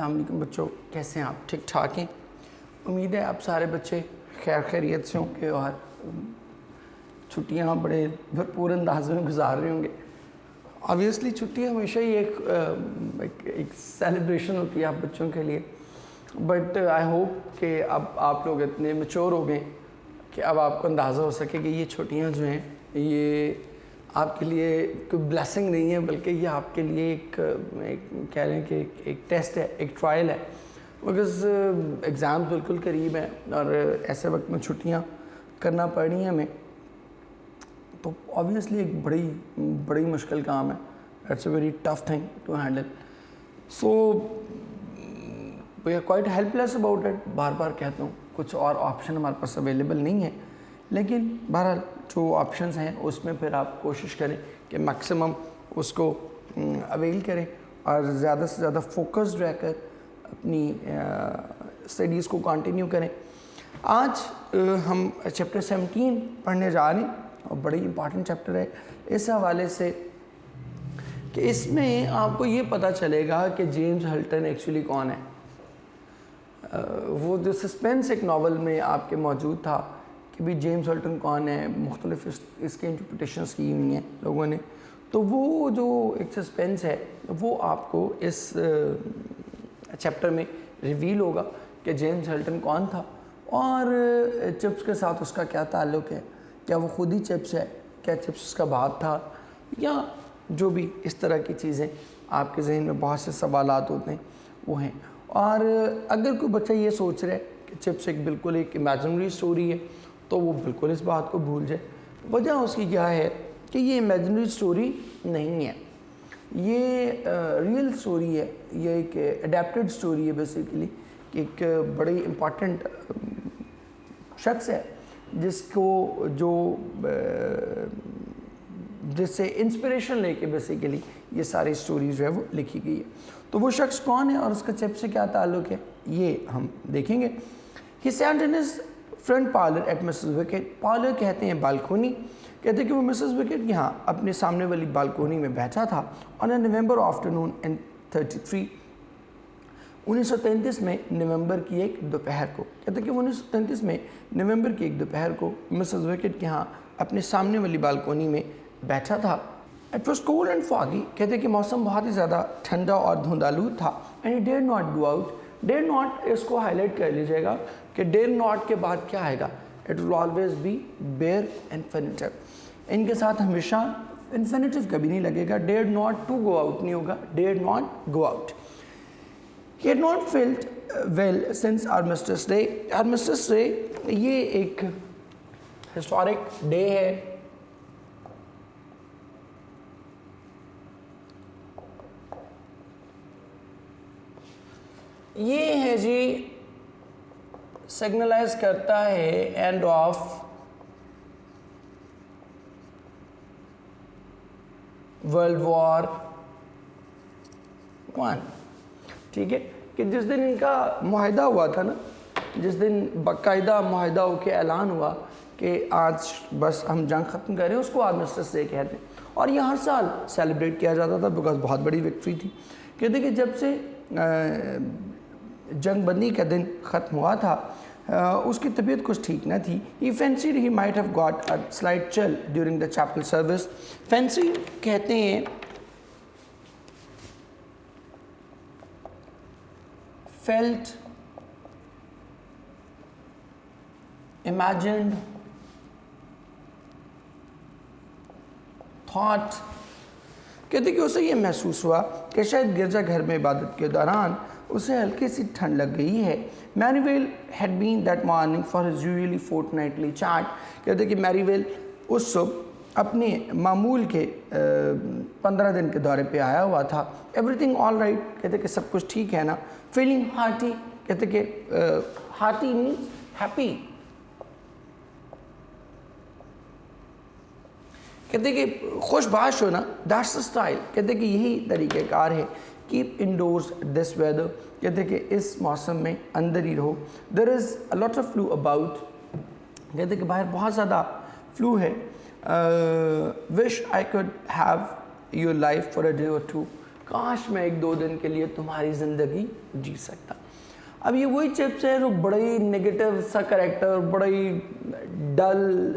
السلام علیکم بچوں، کیسے ہیں آپ؟ ٹھیک ٹھاک ہیں؟ امید ہے آپ سارے بچے خیر خیریت سے ہوں گے اور چھٹیاں بڑے بھرپور انداز میں گزار رہے ہوں گے۔ آبویسلی چھٹی ہمیشہ ہی ایک سیلیبریشن ہوتی ہے آپ بچوں کے لیے، بٹ آئی ہوپ کہ اب آپ لوگ اتنے میچور ہو گئے کہ اب آپ کو اندازہ ہو سکے کہ یہ چھٹیاں جو ہیں یہ آپ کے لیے کوئی بلیسنگ نہیں ہے، بلکہ یہ آپ کے لیے ایک کہہ لیں کہ ایک ٹیسٹ ہے، ایک ٹرائل ہے، بکاز ایگزام بالکل قریب ہیں اور ایسے وقت میں چھٹیاں کرنا پڑ رہی ہیں ہمیں، تو آبویسلی ایک بڑی مشکل کام ہے۔ It's a very tough thing to handle, so we are quite helpless لیس اباؤٹ اٹ۔ بار بار کہتا ہوں کچھ اور آپشن ہمارے پاس اویلیبل نہیں ہے، لیکن بہرحال جو آپشنز ہیں اس میں پھر آپ کوشش کریں کہ میکسیمم اس کو اویل کریں اور زیادہ سے زیادہ فوکسڈ رہ کر اپنی اسٹڈیز کو کنٹینیو کریں۔ آج ہم چیپٹر 17 پڑھنے جا رہے ہیں اور بڑی امپارٹنٹ چیپٹر ہے اس حوالے سے کہ اس میں آپ کو یہ پتہ چلے گا کہ جیمز ہلٹن ایکچولی کون ہے۔ وہ جو سسپینس ایک ناول میں آپ کے موجود تھا کہ بھی جیمز ہلٹن کون ہے، مختلف اس کے انٹرپریٹیشنز کی ہوئی ہیں لوگوں نے، تو وہ جو ایک سسپینس ہے وہ آپ کو اس چیپٹر میں ریویل ہوگا کہ جیمز ہلٹن کون تھا اور چپس کے ساتھ اس کا کیا تعلق ہے، کیا وہ خود ہی چپس ہے، کیا چپس اس کا باپ تھا، یا جو بھی اس طرح کی چیزیں آپ کے ذہن میں بہت سے سوالات ہوتے ہیں وہ ہیں۔ اور اگر کوئی بچہ یہ سوچ رہا ہے کہ چپس بالکل ایک امیجنری سٹوری ہے تو وہ بالکل اس بات کو بھول جائے۔ وجہ اس کی کیا ہے کہ یہ امیجنری سٹوری نہیں ہے، یہ ریئل سٹوری ہے، یہ ایک اڈیپٹڈ سٹوری ہے بیسیکلی، کہ ایک بڑی امپورٹنٹ شخص ہے جس سے انسپریشن لے کے بیسیکلی یہ ساری سٹوریز جو ہے وہ لکھی گئی ہے۔ تو وہ شخص کون ہے اور اس کا چپ سے کیا تعلق ہے یہ ہم دیکھیں گے۔ He sat in his front parlor at Mrs. Wickett. parlor کہتے ہیں بالکونی، کہتے ہیں کہ وہ مسز وکٹ یہاں اپنے سامنے والی بالکونی میں بیٹھا تھا on a November afternoon in 1933 میں نومبر کی ایک دوپہر کو، کہتے ہیں کہ 1933 میں نومبر کی ایک دوپہر کو مسز وکٹ یہاں اپنے سامنے والی بالکونی میں بیٹھا تھا۔ It was cold and foggy، کہتے ہیں کہ موسم بہت ہی زیادہ ٹھنڈا اور دھندآلود تھا۔ and he dared not go out۔ dared not اس کو ہائی لائٹ کر لیجیے گا کہ dared not کے بعد کیا آئے گا، it will always be bare infinitive، ان کے ساتھ ہمیشہ infinitive کبھی نہیں لگے گا، dared not to go out نہیں ہوگا، dared not go out۔ He had not felt well since Armistice Day۔ Armistice Day یہ ایک ہسٹورک ڈے ہے، یہ ہے جی سگنلائز کرتا ہے اینڈ آف ورلڈ وار 1، ٹھیک ہے، کہ جس دن ان کا معاہدہ ہوا تھا نا، جس دن باقاعدہ معاہدہ ہو کے اعلان ہوا کہ آج بس ہم جنگ ختم کر رہے ہیں، اس کو آرمیسٹس ڈے کہتے ہیں، اور یہ ہر سال سیلیبریٹ کیا جاتا تھا بیکاز بہت بڑی وکٹری تھی۔ کہتے کہ جب سے جنگ بندی کا دن ختم ہوا تھا اس کی طبیعت کچھ ٹھیک نہ تھی۔ He fancied he might have got a slight chill during the chapel service۔ Fancy کہتے ہیں felt، imagined، thought، کہتے کہ اسے یہ محسوس ہوا کہ شاید گرجا گھر میں عبادت کے دوران اسے ہلکی سی ٹھنڈ لگ گئی ہے۔ میری well had been that morning for his usually fortnightly chat۔ کہتے کہ میری ویل اس صبح اپنے معمول کے 15 دن کے دورے پہ آیا ہوا تھا۔ everything all right، کہتے کہ سب کچھ ٹھیک ہے نا۔ feeling hearty، کہتے کہ hearty means happy، کہتے کہ خوش باش ہونا، that's the style، کہتے کہ یہی طریقہ کار ہے۔ keep indoors this weather، کہتے کہ اس موسم میں اندر ہی رہو۔ there is a lot of flu about، کہتے کہ باہر بہت زیادہ فلو ہے۔ wish I could have your life for a day or two، کاش میں 1-2 دن کے لیے تمہاری زندگی جی سکتا. اب یہ وہی چپس ہے جو بڑا ہی نیگیٹو سا کریکٹر, بڑا ہی ڈل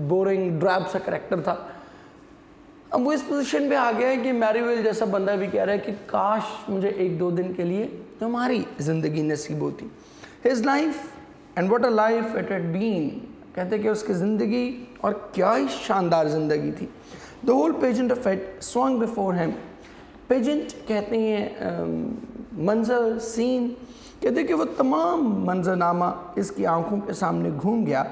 بورنگ ڈراب سا کریکٹر تھا. اب وہ اس پوزیشن پہ آ گیا ہے کہ میری ویل جیسا بندہ بھی کہہ رہا ہے کہ کاش مجھے 1-2 دن کے لیے تمہاری زندگی نصیب ہوتی. His life and what a life it had been. کہتے کہ اس کی زندگی اور کیا ہی شاندار زندگی تھی. The whole pageant of it swung before him. Pageant کہتے ہیں منظر, سین. کہتے کہ وہ تمام منظرنامہ اس کی آنکھوں کے سامنے گھوم گیا.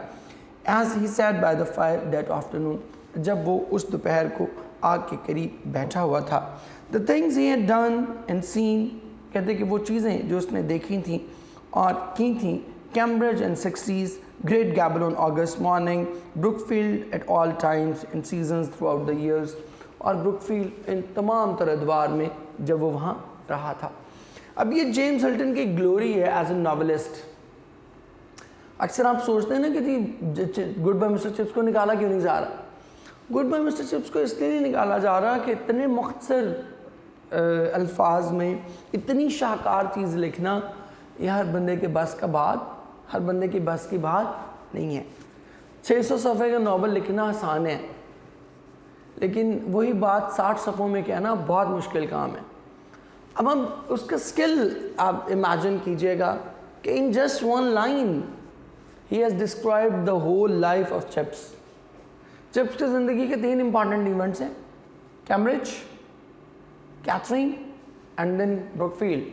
As he sat by the fire that afternoon. جب وہ اس دوپہر کو آگ کے قریب بیٹھا ہوا تھا. The things he had done and seen. کہتے کہ وہ چیزیں جو اس نے دیکھی تھیں اور کی تھیں. Cambridge and 60s, great gable on August morning, Brookfield at all times in seasons throughout the years. اور بروک فیلڈ ان تمام تر ادوار میں جب وہ وہاں رہا تھا. اب یہ جیمز ہلٹن کی گلوری ہے ایز اے ناولسٹ. اکثر آپ سوچتے ہیں نا کہ گڈ بائی مسٹر چپس کو نکالا کیوں نہیں جا رہا. گڈ بائی مسٹر چپس کو اس لیے نہیں نکالا جا رہا کہ اتنے مختصر الفاظ میں اتنی شاہکار چیز لکھنا یہ ہر بندے کے بس کا بات, ہر بندے کی بس کی بات نہیں ہے. 600 صفحے کا ناول لکھنا آسان ہے, لیکن وہی بات 60 صفحوں میں کہنا بہت مشکل کام ہے. اب ہم اس کا سکل آپ امیجن کیجئے گا کہ ان جسٹ ون لائن ہی has described the whole life of Chips. Chips کی زندگی کے 3 امپارٹنٹ ایونٹس ہیں, Cambridge, Katherine and then Brookfield.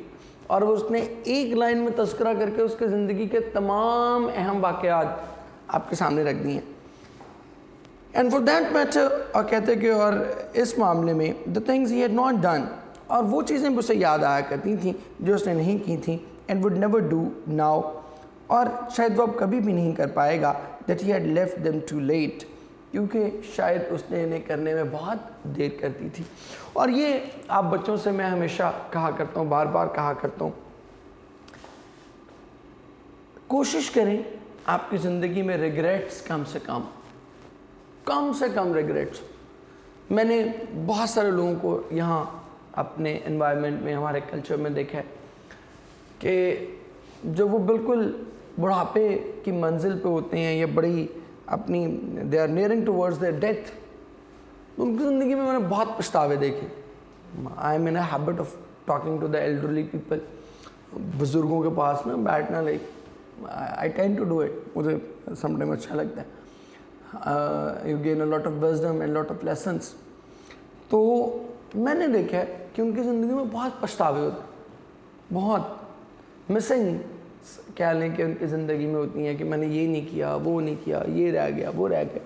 اور وہ اس نے ایک لائن میں تذکرہ کر کے اس کے زندگی کے تمام اہم واقعات آپ کے سامنے رکھ دی ہیں. اینڈ فار دیٹ میٹر, اور کہتے کہ اور اس معاملے میں دا things he had not done, اور وہ چیزیں بھی اسے یاد آیا کرتی تھیں جو اس نے نہیں کی تھیں. And would never do now, اور شاید وہ اب کبھی بھی نہیں کر پائے گا. That he had left them too late, کیونکہ شاید اس نے انہیں کرنے میں بہت دیر کر دی تھی. اور یہ آپ بچوں سے میں ہمیشہ کہا کرتا ہوں, بار بار کہا کرتا ہوں, کوشش کریں آپ کی زندگی میں ریگریٹس کم سے کم ریگریٹس. میں نے بہت سارے لوگوں کو یہاں اپنے انوائرمنٹ میں, ہمارے کلچر میں دیکھا ہے کہ جب وہ بالکل بڑھاپے کی منزل پہ ہوتے ہیں یا بڑی اپنی they are nearing towards their death, ان کی زندگی میں نے بہت پچھتاوے دیکھے. I am in a habit of talking to the elderly people. بزرگوں کے پاس نا بیٹھنا, like I tend to do it, مجھے سم ٹائم اچھا لگتا ہے. You gain a lot of wisdom and lot of lessons. تو میں نے دیکھا ہے کہ ان کی زندگی میں بہت پچھتاوے ہوتے ہیں, بہت مسنگ کہہ لیں کہ ان کی زندگی میں ہوتی ہیں کہ میں نے یہ نہیں کیا, وہ نہیں کیا, یہ رہ گیا, وہ رہ گیا.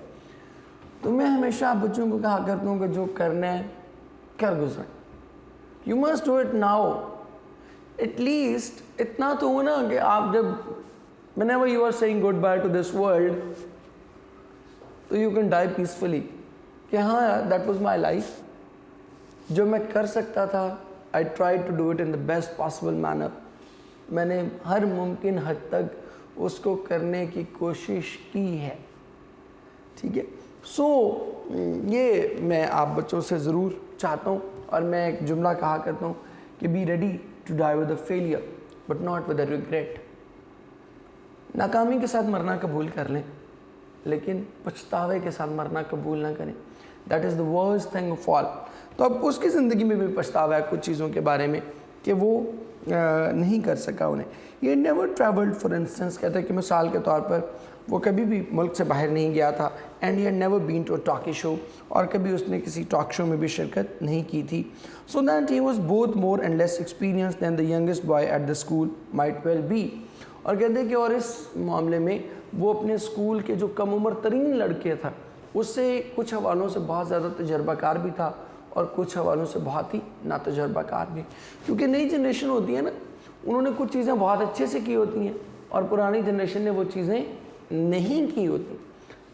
تو میں ہمیشہ بچوں کو کہا کرتا ہوں کہ جو کرنا ہے کر گزریں. You must do it now. At least اتنا تو ہو نا کہ آپ جب whenever you are saying goodbye to this world, تو you can die peacefully. کہ ہاں that was my life. جو میں کر سکتا تھا I tried to do it in the best possible manner. میں نے ہر ممکن حد تک اس کو کرنے کی کوشش کی ہے. ٹھیک ہے. سو یہ میں آپ بچوں سے ضرور چاہتا ہوں, اور میں ایک جملہ کہا کرتا ہوں کہ be ready to die with a failure but not with a regret. ناکامی کے ساتھ مرنا قبول کر لیں, لیکن پچھتاوے کے ساتھ مرنا قبول نہ کریں. That is the worst thing of all. تو اب اس کی زندگی میں بھی پچھتاوا ہے کچھ چیزوں کے بارے میں کہ وہ نہیں کر سکا انہیں. یہ never traveled for instance, کہتے ہیں کہ مثال کے طور پر وہ کبھی بھی ملک سے باہر نہیں گیا تھا. And he had never been to a talkie show, اور کبھی اس نے کسی ٹاک شو میں بھی شرکت نہیں کی تھی. So that he was both more and less experienced than the youngest boy at the school might well be. اور کہتے ہیں کہ اور اس معاملے میں وہ اپنے اسکول کے جو کم عمر ترین لڑکے تھا اس سے کچھ حوالوں سے بہت زیادہ تجربہ کار بھی تھا, اور کچھ حوالوں سے بہت ہی ناتجربہ کار بھی. کیونکہ نئی جنریشن ہوتی ہے نا, انہوں نے کچھ چیزیں بہت اچھے سے کی ہوتی ہیں اور پرانی جنریشن نے وہ چیزیں نہیں کی ہوتی.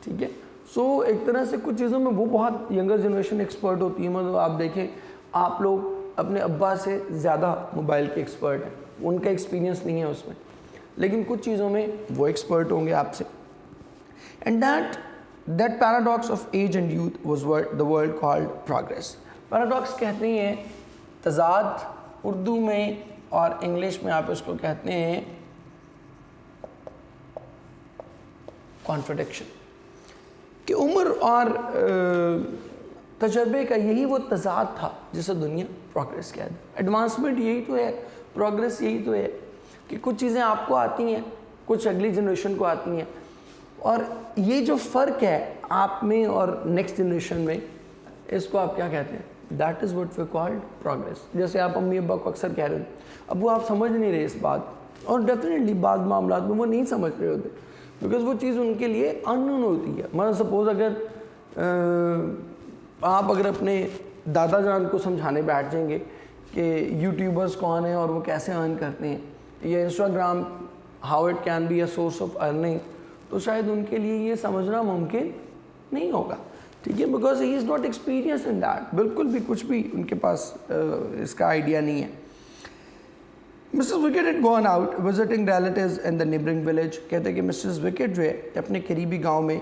ٹھیک ہے. سو ایک طرح سے کچھ چیزوں میں وہ بہت ینگر جنریشن ایکسپرٹ ہوتی ہے. مطلب آپ دیکھیں, آپ لوگ اپنے ابا سے زیادہ موبائل کے ایکسپرٹ ہیں, ان کا ایکسپیرینس نہیں ہے اس میں, لیکن کچھ چیزوں میں وہ ایکسپرٹ ہوں گے آپ سے. And that paradox of age and youth was what the world called progress. Paradox کہتے ہیں تضاد اردو میں اور انگلش میں آپ اس کو کہتے ہیں کانٹرڈکشن، کہ عمر اور تجربے کا یہی وہ تضاد تھا جسے دنیا پروگریس کہتے ہیں. ایڈوانسمنٹ یہی تو ہے، پروگریس یہی تو ہے کہ کچھ چیزیں آپ کو آتی ہیں، کچھ اگلی جنریشن کو آتی ہیں، اور یہ جو فرق ہے آپ میں اور نیکسٹ جنریشن میں، اس کو آپ کیا کہتے ہیں؟ That is what we called progress. جیسے آپ امی ابا کو اکثر کہہ رہے ہیں ابو آپ سمجھ نہیں رہے اس بات، اور ڈیفینیٹلی بعض معاملات میں وہ نہیں سمجھ رہے ہوتے بیکاز وہ چیز ان کے لیے اننون ہوتی ہے. مثلا سپوز اگر آپ اگر اپنے دادا جان کو سمجھانے بیٹھ جائیں گے کہ یوٹیوبرز کون ہیں اور وہ کیسے ارن کرتے ہیں، یا Instagram how it can be a source of earning, تو شاید ان کے لیے یہ سمجھنا ممکن نہیں ہوگا. ٹھیک ہے، because he is not experience in that, بالکل بھی کچھ بھی ان کے پاس اس کا آئیڈیا نہیں ہے. Mrs wicket had gone out visiting relatives in the neighboring village. کہتے ہیں کہ مسز وکٹ جو ہے اپنے قریبی گاؤں میں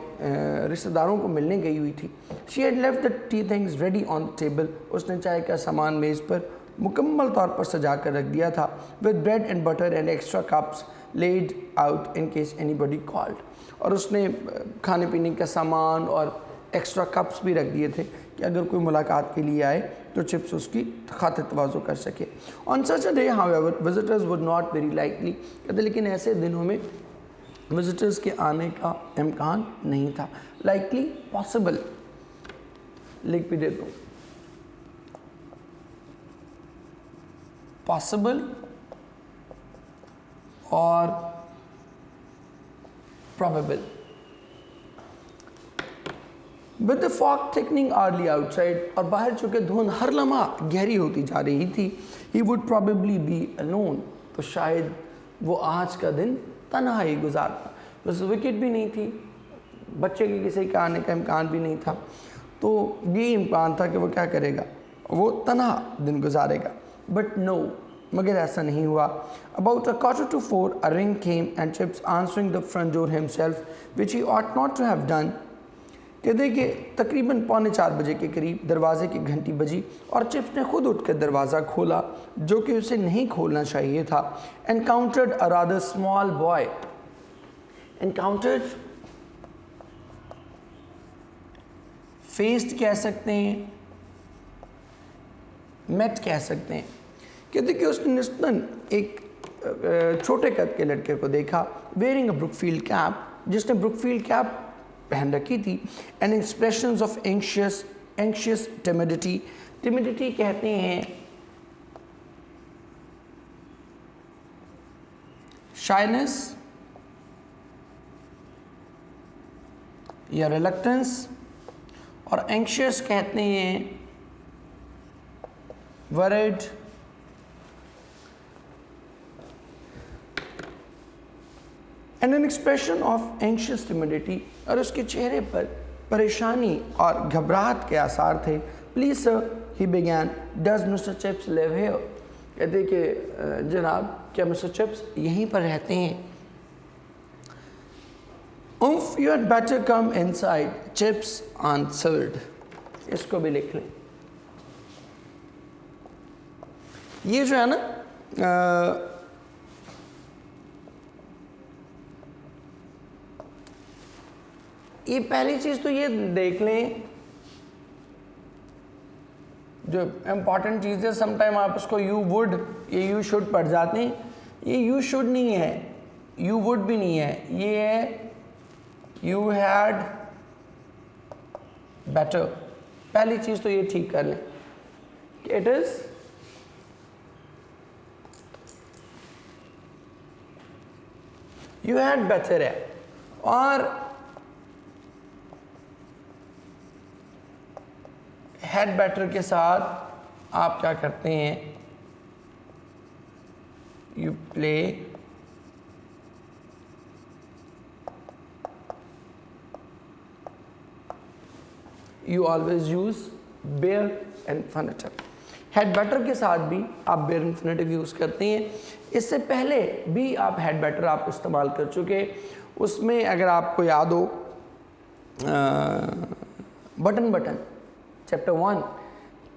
رشتہ داروں کو ملنے گئی ہوئی تھی. She had left the tea things ready on the table. اس نے چائے کا سامان میز پر مکمل طور پر سجا کر رکھ دیا تھا. With bread and butter and extra cups laid out in case anybody called. اور اس نے کھانے پینے کا سامان اور ایکسٹرا کپس بھی رکھ دیے تھے کہ اگر کوئی ملاقات کے لیے آئے تو چپس اس کی خاطر تواضع کر سکے. On such a day, however, visitors would not very likely. کہتے لیکن ایسے دنوں میں وزٹرز کے آنے کا امکان نہیں تھا. Likely, possible. لکھ بھی دیتا ہوں. Possible اور probable. With the fog thickening hourly outside, اور باہر چونکہ دھند ہر لمحہ گہری ہوتی جا رہی تھی, he would probably be alone. تو شاید وہ آج کا دن تنہا ہی گزارتا. بس وکٹ بھی نہیں تھی, بچے کے کسی کے آنے کا امکان بھی نہیں تھا, تو یہ امکان تھا کہ وہ کیا کرے گا, وہ تنہا دن گزارے گا. But no, مگر ایسا نہیں ہوا. About 3:45, a ring came and Chips answering the front door himself, which he ought not to have done. کہتے ہیں کہ تقریباً 3:45 بجے کے قریب دروازے کی گھنٹی بجی اور چپس نے خود اٹھ کر دروازہ کھولا, جو کہ اسے نہیں کھولنا چاہیے تھا. Encountered a rather small boy. Encountered, faced کہہ سکتے ہیں, met کہہ سکتے ہیں. کہتے ہیں کہ اس نے نسبتاً ایک چھوٹے قد کے لڑکے کو دیکھا, wearing a Brookfield cap, جس نے Brookfield cap پہن رکھی تھی. and expressions of anxious timidity. timidity کہتے ہیں shyness یا reluctance, اور anxious کہتے ہیں worried, and an expression of anxious timidity, اور اس کے چہرے پر پریشانی اور گھبراہٹ کے آثار تھے. Please sir, he began, does Mr. Chips live here? کہتے کہ جناب کیا مسٹر چپس یہیں پر رہتے ہیں؟ You had better come inside, Chips answered. اس کو بھی لکھ لیں. یہ جو ہے نا یہ پہلی چیز تو یہ دیکھ لیں, جو امپورٹنٹ چیز ہے, سم ٹائم آپ اس کو یو وڈ یا یو شوڈ پڑھ جاتے ہیں. یہ یو شوڈ نہیں ہے, یو وڈ بھی نہیں ہے, یہ ہے یو ہیڈ بیٹر. پہلی چیز تو یہ ٹھیک کر لیں کہ it is you had better ہے. اور ہیڈ بیٹر کے ساتھ آپ کیا کرتے ہیں, you play you always use bare infinitive. Had better کے ساتھ بھی آپ بیئر انفینیٹو یوز کرتے ہیں. اس سے پہلے بھی آپ ہیڈ بیٹر آپ استعمال کر چکے. اس میں اگر آپ کو یاد ہو button chapter 1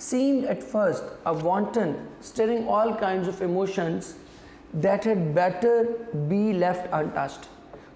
seemed at first a wanton, stirring all kinds of emotions that had better be left untouched.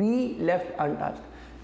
be left untouched.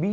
be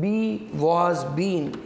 be was been,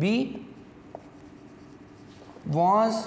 be was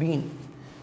been।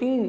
3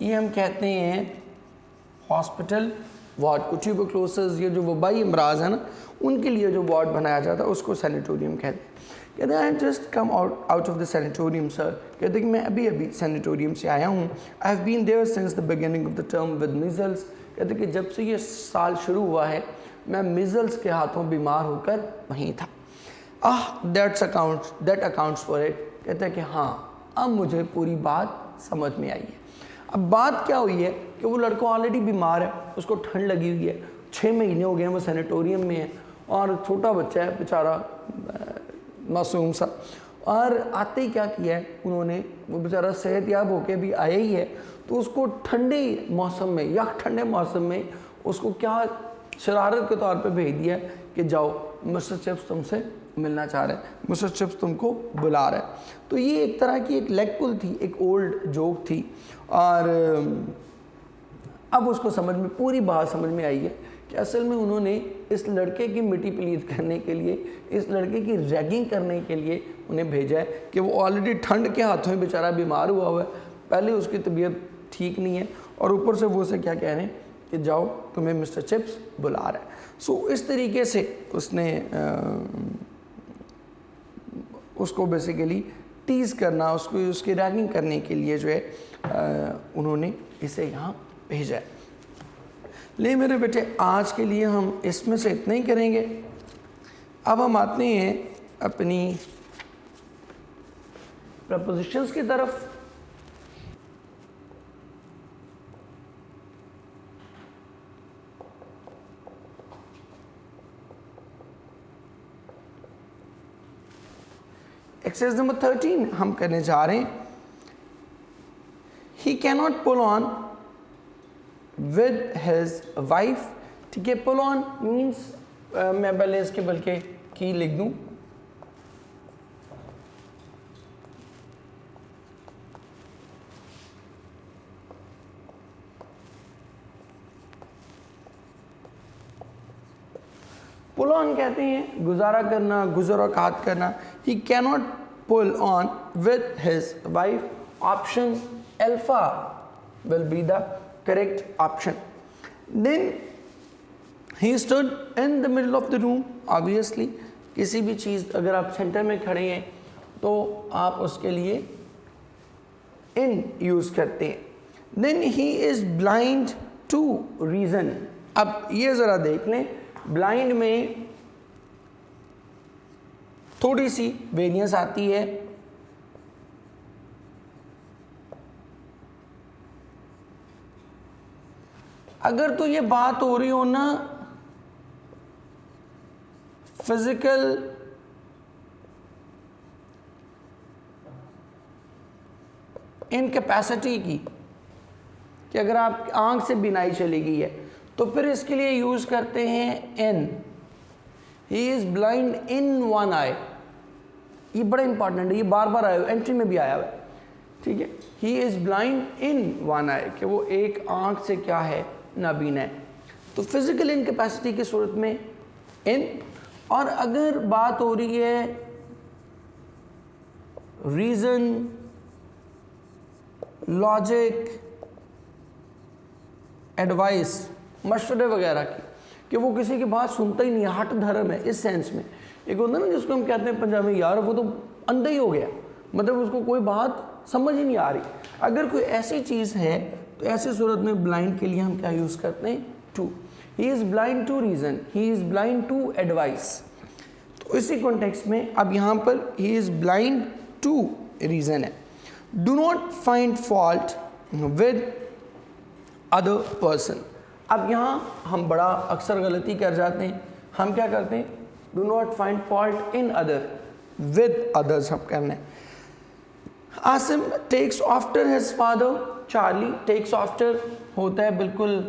یہ ہم کہتے ہیں ہاسپٹل وارڈ کو. ٹیوبرکلوسس یہ جو وبائی امراض ہیں نا ان کے لیے جو وارڈ بنایا جاتا ہے اس کو سینیٹوریم کہتے ہیں. کہتے ہیں I just come out of the sanatorium sir. کہتے ہیں کہ میں ابھی سینیٹوریم سے آیا ہوں. I have been there since the beginning of the term with measles. کہتے ہیں کہ جب سے یہ سال شروع ہوا ہے میں میزلس کے ہاتھوں بیمار ہو کر وہیں تھا. That accounts for it. کہتے ہیں کہ ہاں اب مجھے پوری بات سمجھ میں آئی ہے. اب بات کیا ہوئی ہے کہ وہ لڑکا آلریڈی بیمار ہے, اس کو ٹھنڈ لگی ہوئی ہے, 6 مہینے ہو گئے ہیں وہ سینیٹوریم میں ہے, اور چھوٹا بچہ ہے بیچارہ معصوم سا. اور آتے ہی کیا کیا ہے انہوں نے, وہ بیچارہ صحت یاب ہو کے بھی آیا ہی ہے, تو اس کو ٹھنڈے موسم میں ٹھنڈے موسم میں اس کو کیا شرارت کے طور پہ بھیج دیا ہے کہ جاؤ مسٹر چپس تم سے ملنا چاہ رہے ہیں, مسٹر چپس تم کو بلا رہا ہے. تو یہ ایک طرح کی ایک لیگ پل تھی, ایک اولڈ جوک تھی, اور اب اس کو پوری بات سمجھ میں آئی ہے کہ اصل میں انہوں نے اس لڑکے کی مٹی پلیت کرنے کے لیے, اس لڑکے کی ریگنگ کرنے کے لیے انہیں بھیجا ہے کہ وہ آلریڈی ٹھنڈ کے ہاتھوں میں بیچارہ بیمار ہوا ہے, پہلے اس کی طبیعت ٹھیک نہیں ہے, اور اوپر سے وہ اسے کیا کہہ رہے ہیں کہ جاؤ تمہیں مسٹر چپس بلا رہا ہے. سو اس طریقے سے اس نے اس کو بیسیکلی ٹیز کرنا, اس کی ریگنگ کرنے کے لیے جو ہے انہوں نے اسے یہاں بھیجا ہے. لے میرے بیٹے آج کے لیے ہم اس میں سے اتنا ہی کریں گے. اب ہم آتے ہیں اپنی پرپوزیشنز کی طرف. ایکسرسائز نمبر 13 ہم کرنے جا رہے ہیں. He cannot pull on with his wife. ٹھیک ہے, pull on means میں پہلے اس کے بلکہ کی لکھ دوں. pull on کہتے ہیں گزارا کرنا, گزر اوقات کرنا. He cannot pull on with his wife. Option alpha will be the correct option. Then he stood in the middle of the room. Obviously کسی بھی چیز اگر آپ سینٹر میں کھڑے ہیں تو آپ اس کے لیے in یوز کرتے ہیں. Then he is blind to reason. اب یہ ذرا دیکھ لیں, بلائنڈ میں تھوڑی سی ویریئنس آتی ہے. اگر تو یہ بات ہو رہی ہو نا فزیکل انکیپیسٹی کی, کہ اگر آپ آنکھ سے بینائی چلی گئی ہے تو پھر اس کے لیے یوز کرتے ہیں in. He is blind in one eye. یہ بڑا امپورٹنٹ ہے, یہ بار بار آیا ہوا, انٹری میں بھی آیا ہوا ہے. ٹھیک ہے, He is blind in one eye, کہ وہ ایک آنکھ سے کیا ہے, نابینا ہے. تو فزیکل انکیپیسٹی کی صورت میں in. اور اگر بات ہو رہی ہے ریزن, لاجک, ایڈوائس, مشورے وغیرہ کی, کہ وہ کسی کی بات سنتا ہی نہیں ہے, ہٹ دھرم ہے اس سینس میں. ایک ہوتا ہے نا جس کو ہم کہتے ہیں پنجابی, یار وہ تو اندھا ہی ہو گیا, مطلب اس کو کوئی بات سمجھ ہی نہیں آ رہی. اگر کوئی ایسی چیز ہے تو ایسی صورت میں بلائنڈ کے لیے ہم کیا یوز کرتے ہیں, to. He is blind to reason. He is blind to advice. تو اسی کانٹیکسٹ میں اب یہاں پر he is blind to reason ہے. Do not find fault with other person. اب یہاں ہم بڑا اکثر غلطی کر جاتے ہیں. ہم کیا کرتے ہیں, do not find fault in other, with others ہم کرنا ہے. Asim takes after his father. Charlie takes after ہوتا ہے بالکل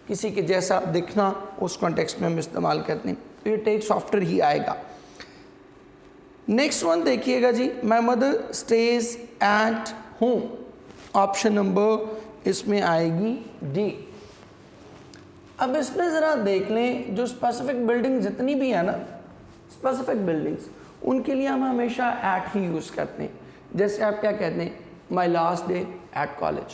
کسی کے جیسا دکھنا, اس کانٹیکسٹ میں ہم استعمال کرتے ہیں, تو یہ takes after ہی آئے گا. نیکسٹ ون دیکھیے گا جی, my mother stays at home. Option number اس میں آئے گی ڈی. اب اس میں ذرا دیکھ لیں, جو اسپیسیفک بلڈنگ جتنی بھی ہیں نا, اسپیسیفک بلڈنگس, ان کے لیے ہم ہمیشہ ایٹ ہی یوز کرتے ہیں. جیسے آپ کیا کہتے ہیں, my last day at college.